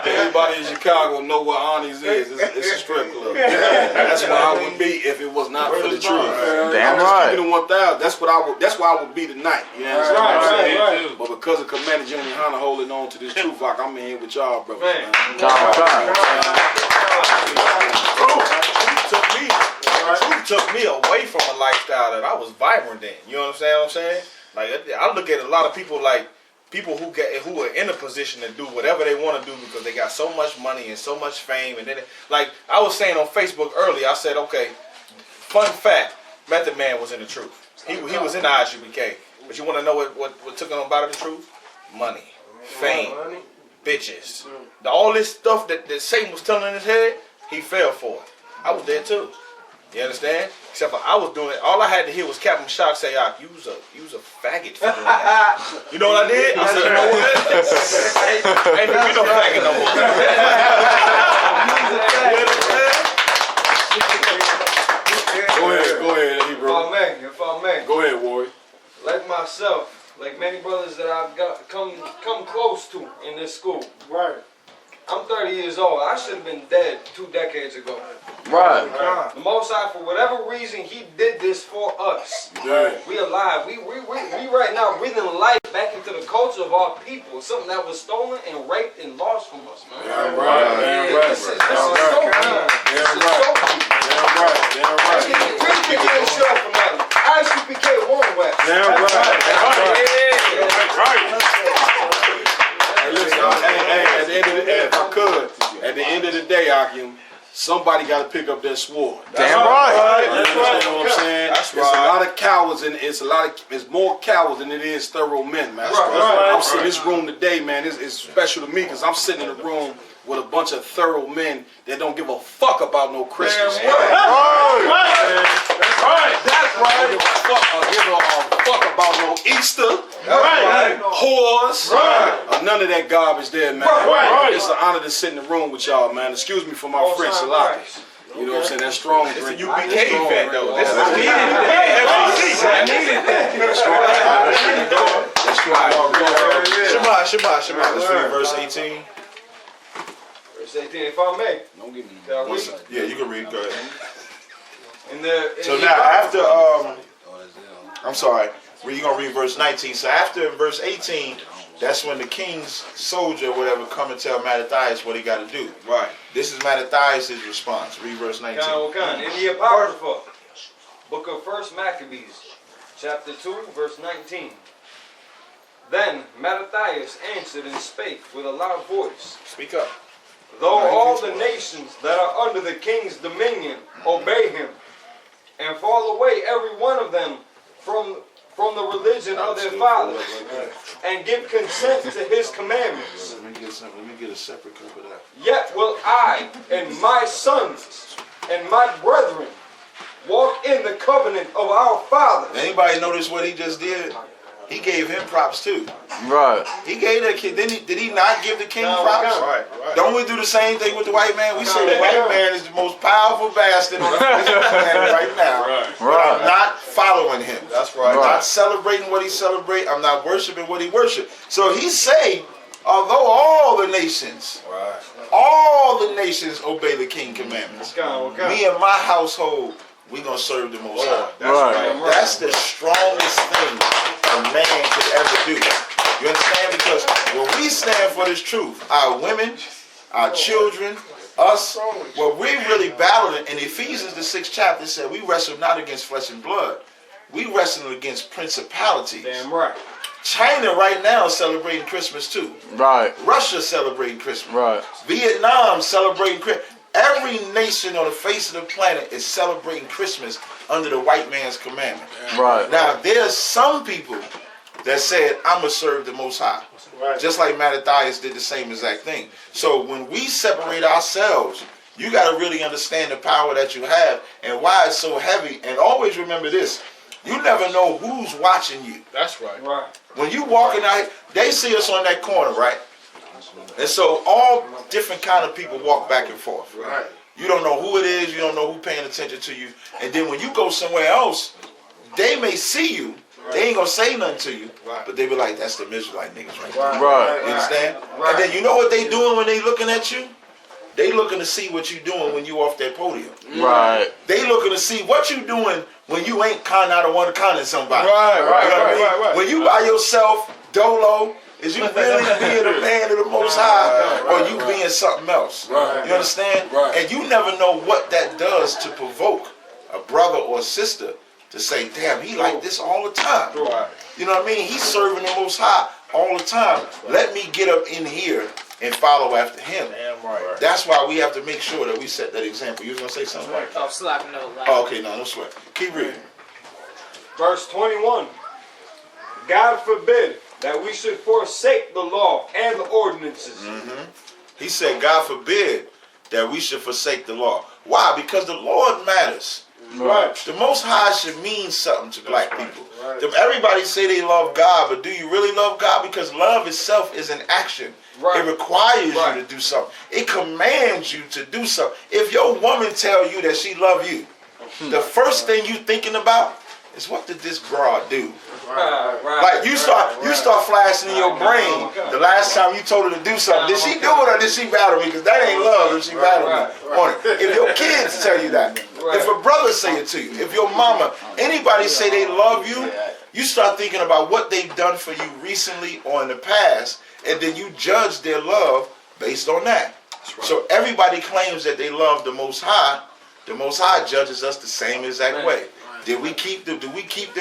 Speaker 3: Everybody in Chicago know what Arnie's is. It's a strip club. That's where I would be if it was not for the truth.
Speaker 10: Damn
Speaker 3: I'm just
Speaker 10: right.
Speaker 3: keeping it 1,000. That's where I would be tonight. You know what I'm saying?
Speaker 8: Right.
Speaker 3: But because of Commander GEN.YAHANNA holding on to this truth, like I'm in here with y'all, brothers. Man.
Speaker 4: Truth took me away from a lifestyle that I was vibrant in. You know what I'm saying? Like I look at a lot of people like people who are in a position to do whatever they want to do because they got so much money and so much fame, and then like I was saying on Facebook earlier, I said, okay, fun fact, Method Man was in the truth. He was in the I.S.U.P.K. But you want to know what took him about the truth? Money, fame, bitches, all this stuff that Satan was telling in his head, he fell for it. I was there too. You understand? Except for I was doing it. All I had to hear was Captain Shock say, you was a faggot for doing that. You know what I did? I said, you know what? Ain't be no faggot no more.
Speaker 3: Go ahead, Hebrew.
Speaker 5: If I may.
Speaker 3: Go ahead, Warrior.
Speaker 5: Like myself, like many brothers that I've got come close to in this school.
Speaker 6: Right.
Speaker 5: I'm 30 years old. I should have been dead 2 decades ago.
Speaker 10: Right.
Speaker 5: The Most High, for whatever reason, He did this for us.
Speaker 3: Right.
Speaker 5: We alive. We right now breathing life back into the culture of our people. Something that was stolen and raped and lost from us, man. This is so deep. This is so deep. Let's get the pretty big show from that. I.S.U.P.K. one way.
Speaker 3: At the end of the day, if I could, at the end of the day, Akim, somebody got to pick up that sword.
Speaker 10: Damn right.
Speaker 3: You understand what I'm saying?
Speaker 4: That's
Speaker 3: There's a lot of cowards, and it's more cowards than it is thorough men, man. I'm sitting in this room today, man. It's special to me because I'm sitting in a room with a bunch of thorough men that don't give a fuck about no Christmas.
Speaker 11: That's right.
Speaker 3: I don't give a fuck about no Easter, whores, or none of that garbage there, man. It's an honor to sit in the room with y'all, man. Excuse me for my French, a lot. You know what I'm saying? That's strong.
Speaker 4: It's a
Speaker 3: drink.
Speaker 4: UPK event though. This is
Speaker 2: Shema. Let's read verse 18.
Speaker 5: Verse 18, if I may.
Speaker 3: Don't give me
Speaker 2: Yeah, you can read. Go ahead. So
Speaker 5: In
Speaker 2: now after I'm sorry, you're gonna read verse 19. So after verse 18, that's when the king's soldier or whatever come and tell Mattathias what he got to do.
Speaker 3: Right.
Speaker 2: This is Mattathias' response. Read verse 19.
Speaker 5: In the Apocrypha, book of 1 Maccabees, chapter 2, verse 19. Then Mattathias answered and spake with a loud voice.
Speaker 2: Speak up.
Speaker 5: Though all the nations that are under the king's dominion obey him, and fall away every one of them from the religion of their fathers, and give consent to his commandments.
Speaker 2: Let me get a separate cup of that.
Speaker 5: Yet will I and my sons and my brethren walk in the covenant of our fathers.
Speaker 2: Anybody notice what he just did? He gave him props too.
Speaker 10: Right.
Speaker 2: He gave that kid. Did he not give the king props?
Speaker 3: Right.
Speaker 2: Don't we do the same thing with the white man? We say the white man is the most powerful bastard on the face of the planet right now. But I'm not following him.
Speaker 3: That's right.
Speaker 2: I'm not celebrating what he celebrates. I'm not worshiping what he worships. So he say, although all the nations obey the king commandments, me and my household, we gonna serve the Most High. That's the strongest thing a man could ever do. You understand? Because when we stand for this truth, our women, our children, us, what we really battling in Ephesians the 6th chapter said we wrestle not against flesh and blood. We wrestle against principalities.
Speaker 5: Damn right.
Speaker 2: China right now is celebrating Christmas too.
Speaker 10: Right.
Speaker 2: Russia celebrating Christmas.
Speaker 10: Right.
Speaker 2: Vietnam celebrating Christmas. Every nation on the face of the planet is celebrating Christmas under the white man's commandment.
Speaker 10: Right.
Speaker 2: Now, there's some people that said, I'm going to serve the Most High.
Speaker 6: Right.
Speaker 2: Just like Mattathias did the same exact thing. So when we separate ourselves, you got to really understand the power that you have and why it's so heavy. And always remember this. You never know who's watching you.
Speaker 3: That's right.
Speaker 5: Right.
Speaker 2: When you walking out, they see us on that corner, right? And so all different kind of people walk back and forth.
Speaker 6: Right.
Speaker 2: You don't know who it is. You don't know who's paying attention to you. And then when you go somewhere else, they may see you. They ain't going to say nothing to you. But they be like, that's the Israelite niggas right there.
Speaker 10: Right.
Speaker 2: You understand? And then you know what they doing when they looking at you? They looking to see what you doing when you off that podium.
Speaker 10: Right.
Speaker 2: They looking to see what you doing when you ain't out of one conning somebody.
Speaker 3: Right.
Speaker 2: You know what I mean? When you by yourself, dolo, is you really being a man of the Most High, or you being something else?
Speaker 3: Right.
Speaker 2: You understand?
Speaker 3: Right.
Speaker 2: And you never know what that does to provoke a brother or a sister to say, damn, he like this all the time.
Speaker 3: Right.
Speaker 2: You know what I mean? He's serving the Most High all the time. Let me get up in here and follow after him.
Speaker 3: Damn right.
Speaker 2: That's why we have to make sure that we set that example. You was going to say something?
Speaker 9: Oh, slap no.
Speaker 2: Oh, okay, no sweat. Keep reading.
Speaker 5: Verse 21. God forbid that we should forsake the law and the ordinances.
Speaker 2: He said, God forbid that we should forsake the law. Why? Because the Lord matters.
Speaker 3: Right.
Speaker 2: The Most High should mean something to black people. Everybody say they love God, but do you really love God? Because love itself is an action. It requires you to do something. It commands you to do something. If your woman tell you that she love you, the first thing you thinking about is, what did this broad do? Like you start flashing in your brain the last time you told her to do something. Did she do it or did she battle me? Because that ain't love if she battled me on it. If your kids tell you that, if a brother say it to you, if your mama, anybody say they love you, you start thinking about what they've done for you recently or in the past, and then you judge their love based on that. So everybody claims that they love the Most High. The Most High judges us the same exact way. Do we keep them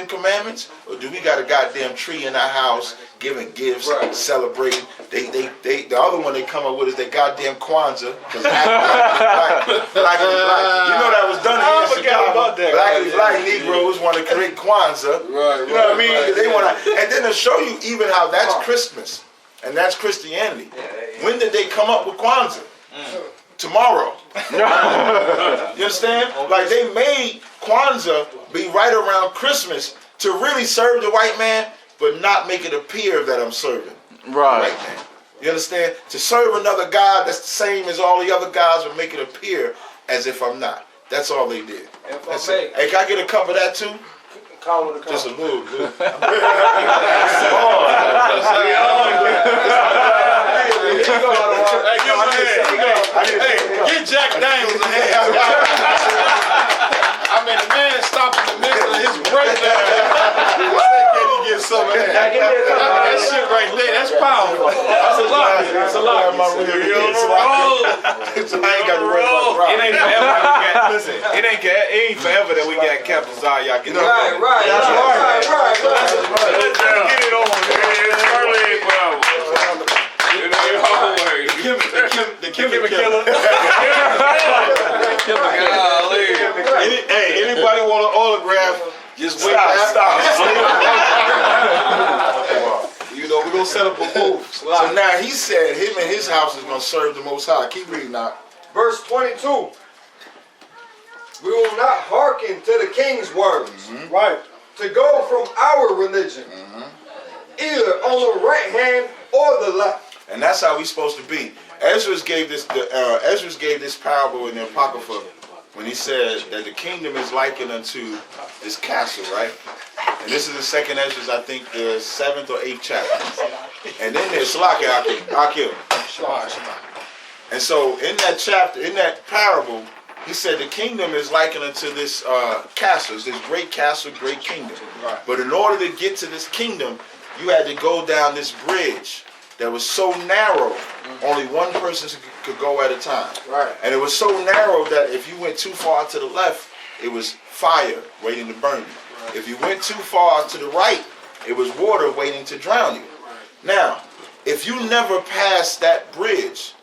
Speaker 2: commandments, or do we got a goddamn tree in our house giving gifts, celebrating? The other one they come up with is that goddamn Kwanzaa, because black. You know that was done here in Chicago. Black Negroes want to create Kwanzaa. You know what I mean? They want to, and then to show you even how that's Christmas and that's Christianity. When did they come up with Kwanzaa? Tomorrow. You understand? Like they made Kwanzaa be right around Christmas to really serve the white man, but not make it appear that I'm serving the white man. You understand? To serve another God that's the same as all the other gods, but make it appear as if I'm not. That's all they did. That's it. Hey, can I get a cup of that too? Just a little bit.
Speaker 3: Get Jack Daniels a hand. I mean, the man stopped in the midst of his breakdown. Can he get some of that? That shit right there, that's power. Salaki.
Speaker 2: my real
Speaker 4: You on
Speaker 2: kids.
Speaker 4: the road.
Speaker 2: So I ain't got to worry about the
Speaker 4: It ain't forever that we got, listen, it ain't forever that we got Captain Tazaryach in there.
Speaker 5: Right.
Speaker 4: Let's get it on, man.
Speaker 11: It certainly ain't forever. It ain't always.
Speaker 3: The Kimmy killer.
Speaker 2: Hey, anybody want an autograph? Just wait.
Speaker 3: Stop. You know, we're going to set up a booth.
Speaker 2: So now he said him and his house is going to serve the Most High. Keep reading now.
Speaker 5: Verse 22. We will not hearken to the king's words.
Speaker 6: Right.
Speaker 5: To go from our religion. Either on the right hand or the left.
Speaker 2: And that's how we're supposed to be. Ezra gave this parable in the Apocrypha when he said that the kingdom is likened unto this castle, right? And this is the second Ezra, I think the 7th or 8th chapter. And then there's Akil. And so in that chapter, in that parable, he said the kingdom is likened unto this castle, this great castle, great kingdom.
Speaker 3: Right.
Speaker 2: But in order to get to this kingdom, you had to go down this bridge that was so narrow, only one person could go at a time.
Speaker 6: Right.
Speaker 2: And it was so narrow that if you went too far to the left, it was fire waiting to burn you. Right. If you went too far to the right, it was water waiting to drown you. Right. Now, if you never pass that bridge,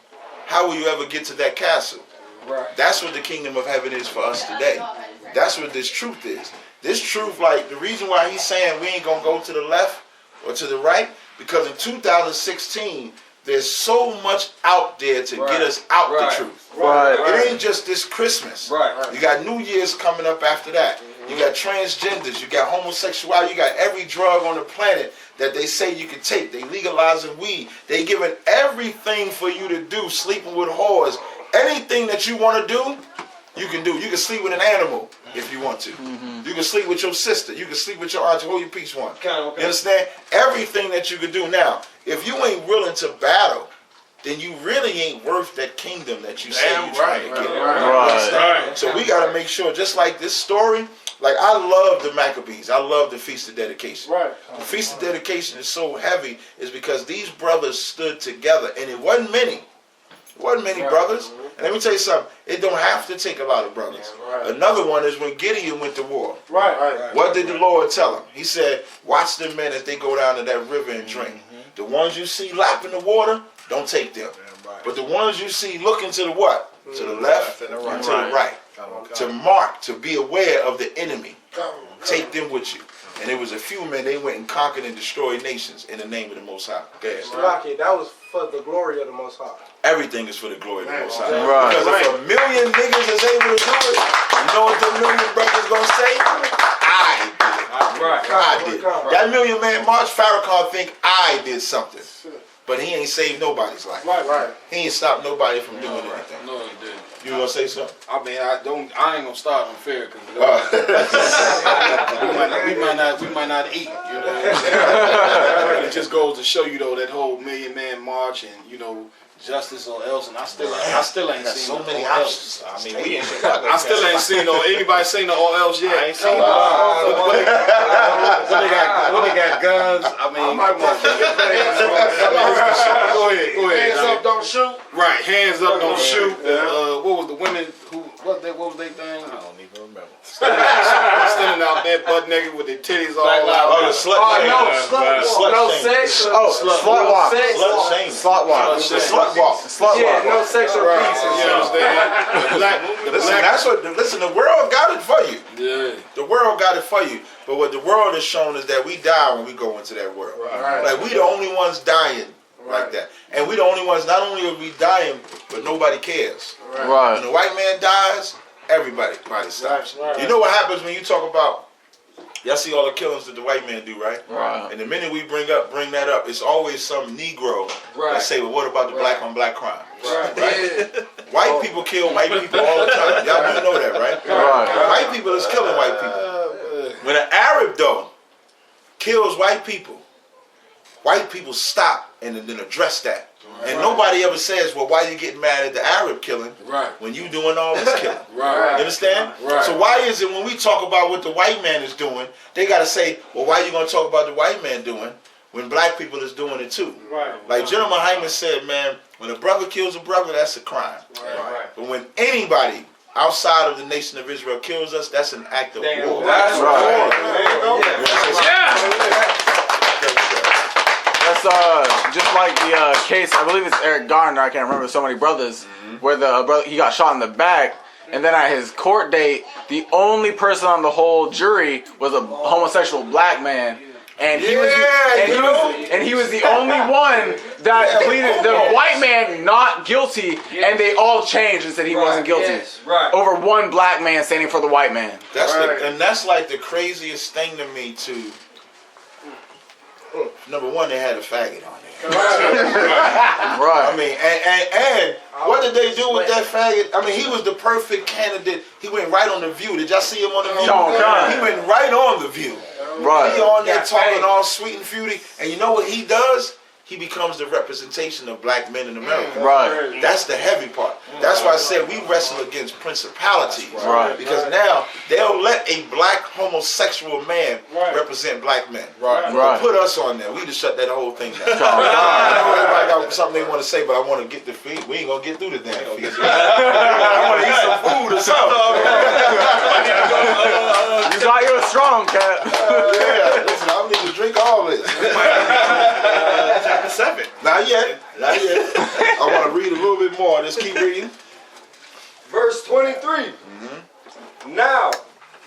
Speaker 2: how will you ever get to that castle?
Speaker 5: Right.
Speaker 2: That's what the kingdom of heaven is for us today. That's what this truth is. This truth, like the reason why he's saying we ain't gonna go to the left or to the right, because in 2016, there's so much out there to get us out the truth. It ain't just this Christmas. You got New Year's coming up after that. You got transgenders, you got homosexuality, you got every drug on the planet that they say you can take. They legalizing weed. They giving everything for you to do, sleeping with whores. Anything that you want to do, you can do. You can sleep with an animal if you want to. You can sleep with your sister. You can sleep with your aunt. Hold your peace one. You understand? Everything that you can do. Now, if you ain't willing to battle, then you really ain't worth that kingdom that you say you're trying to get.
Speaker 11: Right.
Speaker 2: So we got to make sure, just like this story, like I love the Maccabees. I love the Feast of Dedication. The Feast of Dedication is so heavy is because these brothers stood together, and it wasn't many. It wasn't many brothers. And let me tell you something, it don't have to take a lot of brothers. Another one is when Gideon went to war. What did the Lord tell him? He said, watch the men as they go down to that river and drink. The ones you see lapping the water, don't take them. But the ones you see looking to the what? To the left and to the right. To mark, to be aware of the enemy. Take them with you. And it was a few men, they went and conquered and destroyed nations in the name of the Most High.
Speaker 1: Slocky, that was for the glory of the Most High.
Speaker 2: Everything is for the glory of the Most High. Because if a million niggas is able to do it, you know what the million brothers gonna say? I did it. I did. That million man March, Farrakhan think I did something. But he ain't saved nobody's life. He ain't stopped nobody from doing anything.
Speaker 3: No, he didn't.
Speaker 2: You gonna say something?
Speaker 3: I mean, I ain't gonna start unfair because we might not eat. You know, it just goes to show you though that whole Million Man March and you know justice or else, and I still ain't seen
Speaker 2: so many
Speaker 3: or else.
Speaker 2: options.
Speaker 4: I mean, we ain't
Speaker 3: I still ain't seen anybody seen the or else yet.
Speaker 4: I ain't seen
Speaker 3: What they got guns? I mean, come on. Go ahead.
Speaker 6: Hands up, don't shoot.
Speaker 3: Right, hands up, don't shoot. What was the women who? What was they thing?
Speaker 4: I don't even remember.
Speaker 3: Standing out there butt naked with their titties all out.
Speaker 2: Oh, the slut shame.
Speaker 1: No sex.
Speaker 10: Slut walk.
Speaker 2: Slut shame.
Speaker 10: Slut walk.
Speaker 2: Slut walk.
Speaker 1: Yeah, no sex or peace.
Speaker 3: You understand?
Speaker 2: Listen, the world got it for you.
Speaker 3: Yeah.
Speaker 2: The world got it for you. But what the world has shown is that we die when we go into that world. Like we the only ones dying like that. And we the only ones, not only are we dying, but nobody cares. When the white man dies, everybody stops. You know what happens when you talk about, y'all see all the killings that the white man do, right? And the minute we bring that up, it's always some Negro that say, well, what about the black on black crime? White people kill white people all the time. Y'all do know that, right? White people is killing white people. When an Arab, though, kills white people stop and then address that. And nobody ever says, well, why you getting mad at the Arab killing when you doing all this killing? You understand? So why is it when we talk about what the white man is doing, they got to say, well, why you going to talk about the white man doing when black people is doing it too.
Speaker 6: Right.
Speaker 2: Like Gen.YAHANNA said, man, when a brother kills a brother, that's a crime.
Speaker 6: Right.
Speaker 2: But when anybody outside of the nation of Israel kills us, that's an act of war.
Speaker 3: That's right.
Speaker 10: That's just like the case. I believe it's Eric Garner. I can't remember. So many brothers, where the brother he got shot in the back, and then at his court date, the only person on the whole jury was a homosexual black man. And he was the only one that pleaded the white man not guilty, and they all changed and said he wasn't guilty over one black man standing for the white man.
Speaker 2: That's like the craziest thing to me too. Number one, they had a faggot on there.
Speaker 10: Right.
Speaker 2: I mean, and what did they do with that faggot? I mean, he was the perfect candidate. He went right on The View. Did y'all see him on The View? He went right on The View.
Speaker 10: Right.
Speaker 2: He on there talking all sweet and fruity, and you know what he does? He becomes the representation of black men in America.
Speaker 10: Right.
Speaker 2: That's the heavy part. That's why I said we wrestle against principalities.
Speaker 10: Right.
Speaker 2: Because now they'll let a black homosexual man represent black men.
Speaker 3: Right.
Speaker 10: Right.
Speaker 2: Put us on there. We just shut that whole thing down. I know everybody got something they want to say, but I want to get the feed. We ain't gonna get through the damn feed. I want to eat some food or something.
Speaker 10: You got your strong cat.
Speaker 2: Yeah. Listen, I need to drink all this.
Speaker 4: Chapter 7.
Speaker 2: Not yet. Not yet. I want to read a little bit more. Just keep reading.
Speaker 5: Verse 23. Now,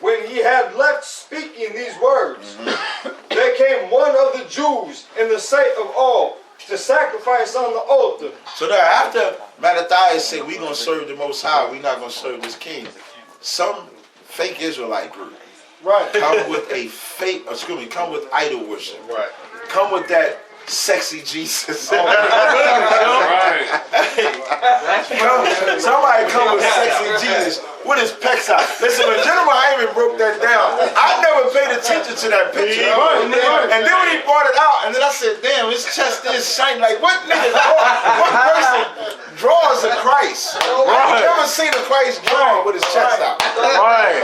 Speaker 5: when he had left speaking these words, there came one of the Jews in the sight of all to sacrifice on the altar.
Speaker 2: So now, after Mattathias said, we're going to serve the Most High, we're not going to serve this king, some fake Israelite group come with a fake, come with idol worship.
Speaker 3: Right.
Speaker 2: Come with that sexy Jesus.
Speaker 11: Right.
Speaker 2: Somebody come with sexy Jesus with his pecs out. Listen, when Gen.YAHANNA broke that down, I never paid attention to that picture. And then when he brought it out, and then I said, damn, his chest is shining. Like, what person draws a Christ? I've never seen a Christ drawn with his chest out. Like,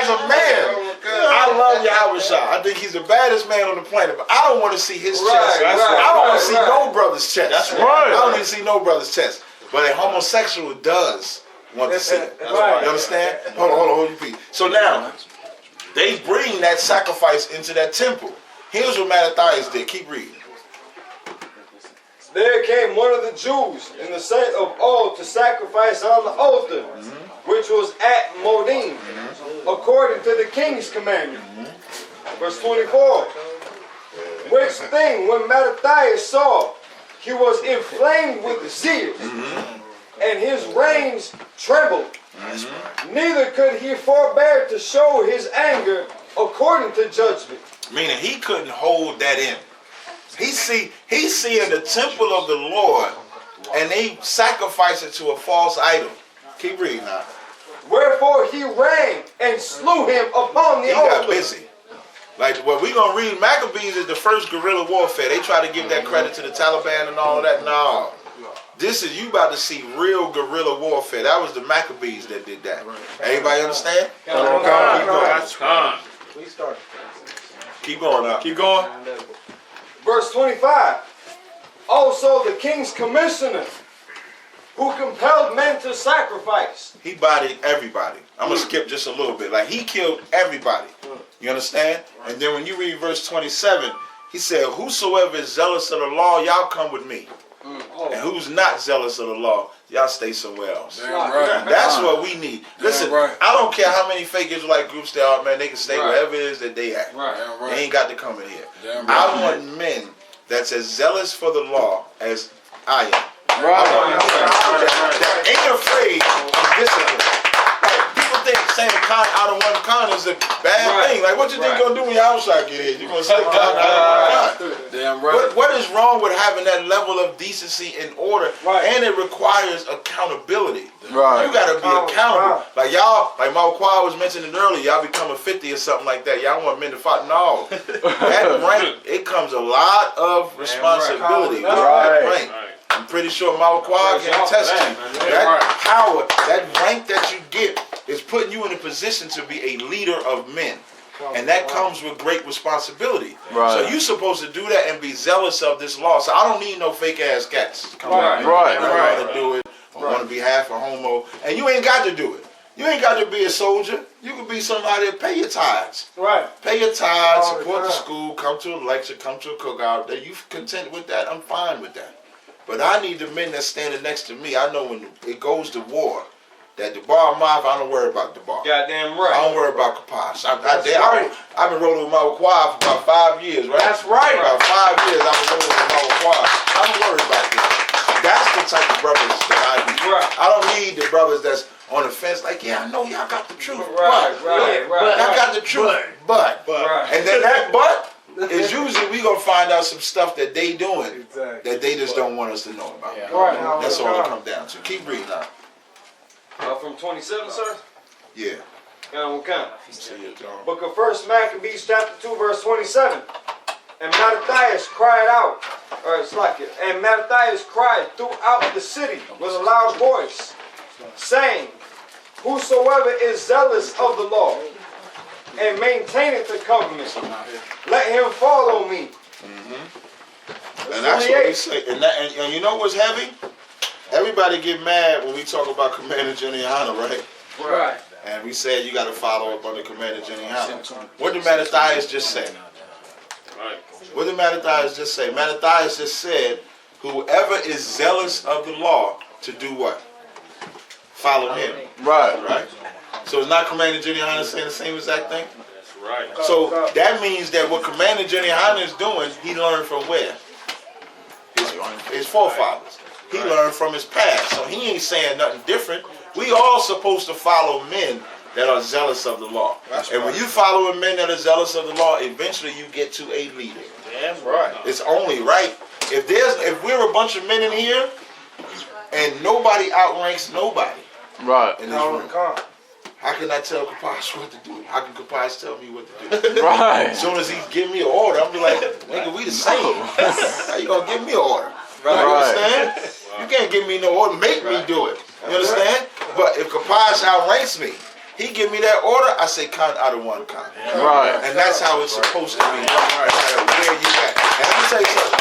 Speaker 2: as a man, I love Yahweh. I think he's the baddest man on the planet, but I don't want to see his chest. I don't want to see no brother's chest.
Speaker 10: That's right.
Speaker 2: I don't need to see no brother's chest. But a homosexual does want to see it. You understand? Hold your feet. So now, they bring that sacrifice into that temple. Here's what Mattathias did. Keep reading.
Speaker 5: There came one of the Jews in the sight of all to sacrifice on the altar, which was at Modim, according to the king's commandment. Verse 24. Which thing, when Mattathias saw, he was inflamed with zeal, and his reins trembled. Neither could he forbear to show his anger according to judgment.
Speaker 2: Meaning he couldn't hold that in. He's seeing the temple of the Lord, and they sacrifice it to a false idol. Keep reading now.
Speaker 5: Wherefore he ran and slew him upon the altar.
Speaker 2: He got busy. Like what we gonna read, Maccabees is the first guerrilla warfare. They try to give that credit to the Taliban and all of that. No. This is, you about to see real guerrilla warfare. That was the Maccabees that did that. Everybody understand? Keep going now.
Speaker 3: Keep going.
Speaker 5: Verse 25. Also the king's commissioner, who compelled men to sacrifice.
Speaker 2: He bodied everybody. I'm going to skip just a little bit. Like, he killed everybody. You understand? And then when you read verse 27, he said, whosoever is zealous of the law, y'all come with me. And who's not zealous of the law, y'all stay somewhere else. That's what we need. Listen, I don't care how many fake Israelite groups there are, man. They can stay wherever it is that they at. They ain't got to come in here. I want men that's as zealous for the law as I am. That ain't afraid of discipline. Like, people think saying a con out of one con is a bad thing. Like, what you think you're gonna do when your outside get here? You're gonna say out of one con.
Speaker 3: Damn right.
Speaker 2: What is wrong with having that level of decency and order? And it requires accountability. You gotta be accountable. Like y'all, like Mawaqad was mentioning earlier, y'all becoming 50 or something like that. Y'all want men to fight. No. That rank, it comes a lot of responsibility with that rank. I'm pretty sure Mawaqad can attest to you. That power, that rank that you get is putting you in a position to be a leader of men. And that comes with great responsibility.
Speaker 10: Right.
Speaker 2: So you're supposed to do that and be zealous of this law. So I don't need no fake ass cats coming out and want to do it or want to be half a homo. And you ain't got to do it. You ain't got to be a soldier. You can be somebody that pay your tithes.
Speaker 8: Right.
Speaker 2: Pay your tithes, support the school, come to a lecture, come to a cookout. That you content with that, I'm fine with that. But I need the men that's standing next to me. I know when it goes to war, that the bar mouth, I don't worry about the bar.
Speaker 5: Goddamn right.
Speaker 2: I don't worry about Kapash. I've been rolling with Mawaqad for about 5 years, right?
Speaker 1: That's right.
Speaker 2: About 5 years I've been rolling with Mawaqad. I don't worry about that. That's the type of brothers that I need.
Speaker 5: Right.
Speaker 2: I don't need the brothers that's on the fence like, yeah, I know y'all got the truth.
Speaker 5: Right.
Speaker 2: Y'all got the truth. But. And then that but is usually we gonna find out some stuff that they doing that they just don't want us to know about.
Speaker 8: Right.
Speaker 2: That's all it comes down to. Keep reading now.
Speaker 5: From 27, sir?
Speaker 2: Yeah.
Speaker 5: What kind? Book of 1 Maccabees, chapter 2, verse 27. And Mattathias cried out, and Mattathias cried throughout the city with a loud voice, saying, whosoever is zealous of the law and maintaineth the covenant, let him follow me.
Speaker 2: And that's what we say. And you know what's heavy? Everybody get mad when we talk about Commander GEN.YAHANNA, right?
Speaker 5: Right.
Speaker 2: And we said you got to follow up on the Commander GEN.YAHANNA. What did Mattathias just say? What did Mattathias just say? Mattathias just said, whoever is zealous of the law to do what? Follow him. Right? So it's not Commander GEN.YAHANNA saying the same exact thing?
Speaker 11: That's right.
Speaker 2: So that means that what Commander GEN.YAHANNA is doing, he learned from where? His forefathers. He learned from his past. So he ain't saying nothing different. We all supposed to follow men that are zealous of the law. And when you follow men that are zealous of the law, eventually you get to a leader.
Speaker 5: Damn right.
Speaker 2: It's only right. If we're a bunch of men in here and nobody outranks nobody in this room, how can I tell Kapash what to do? How can Kapash tell me what to do? As soon as he give me an order, I'm be like, nigga, we the same. How you gonna give me an order? You understand? You can't give me no order, make me do it. You understand? But if Kapash outranks me, he give me that order, I say count out of one count. And that's how it's supposed to be. No matter where you at. And let me tell you something.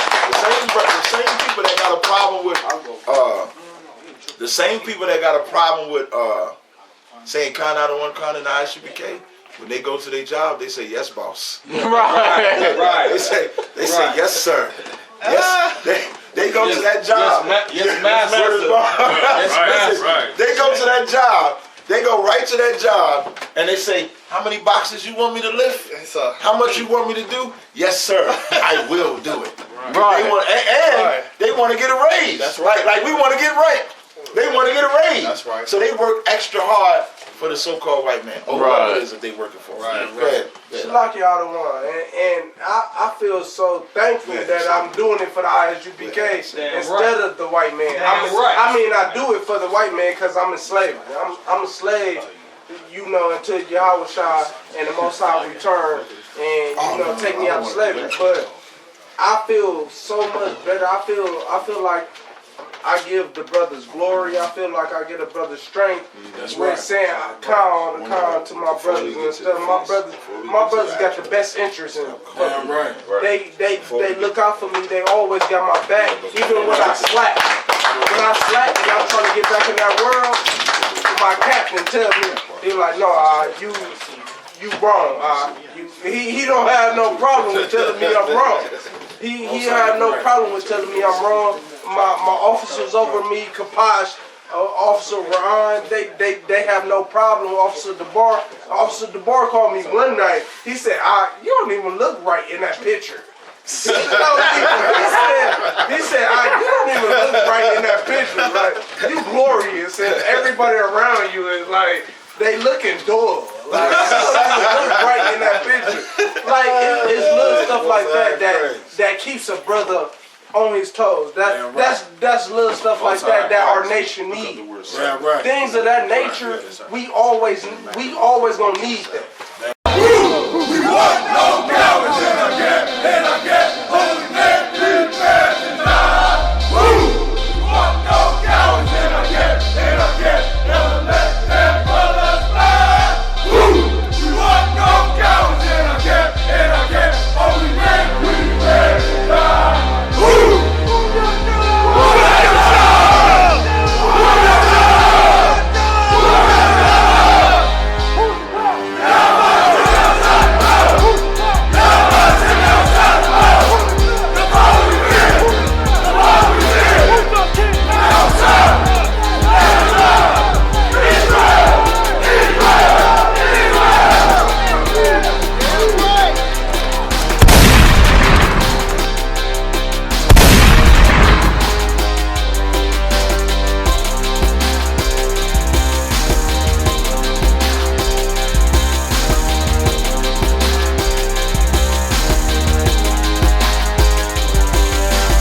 Speaker 2: The same people that got a problem with saying count out of one count in the I.S.U.P.K, when they go to their job, they say yes, boss. They say yes, sir. Yes. They go to that job.
Speaker 5: Yes, master.
Speaker 2: They go to that job. They go right to that job and they say, how many boxes you want me to lift? How much you want me to do? Yes, sir. I will do it. They want to get a raise. That's right. Like we want to get right. They want to get a raise. That's right. So they work extra hard for the so-called white man. Or whatever it is that they working for. Go ahead.
Speaker 1: Lock y'all the one. And I feel so thankful that I'm doing it for the I.S.U.P.K instead of the white man. I mean, I do it for the white man because I'm enslaved. I'm a slave, you know, until Yahweh and the Most High return and, you know, take me out of slavery. But I feel so much better. I feel like I give the brothers glory. I feel like I give the brothers strength. When saying I call to my brothers and stuff. My brothers got the best interest in them. They look out for me. They always got my back, even when I slack. When I slack and I'm trying to get back in that world, my captain tell me, he's like, no, you wrong. He don't have no problem with telling me I'm wrong. He had no problem with telling me I'm wrong. My officers over me, Kapash, Officer Ron, they have no problem. Officer DeBar called me one night. He said, you don't even look right in that picture. He said, you don't even look right in that picture. Like, you glorious, and everybody around you is like, they looking dull. Like, you don't even look right in that picture. Like, it's little stuff like that keeps a brother on his toes. That's little stuff like that our nation needs. Things of that nature, we always gonna need that.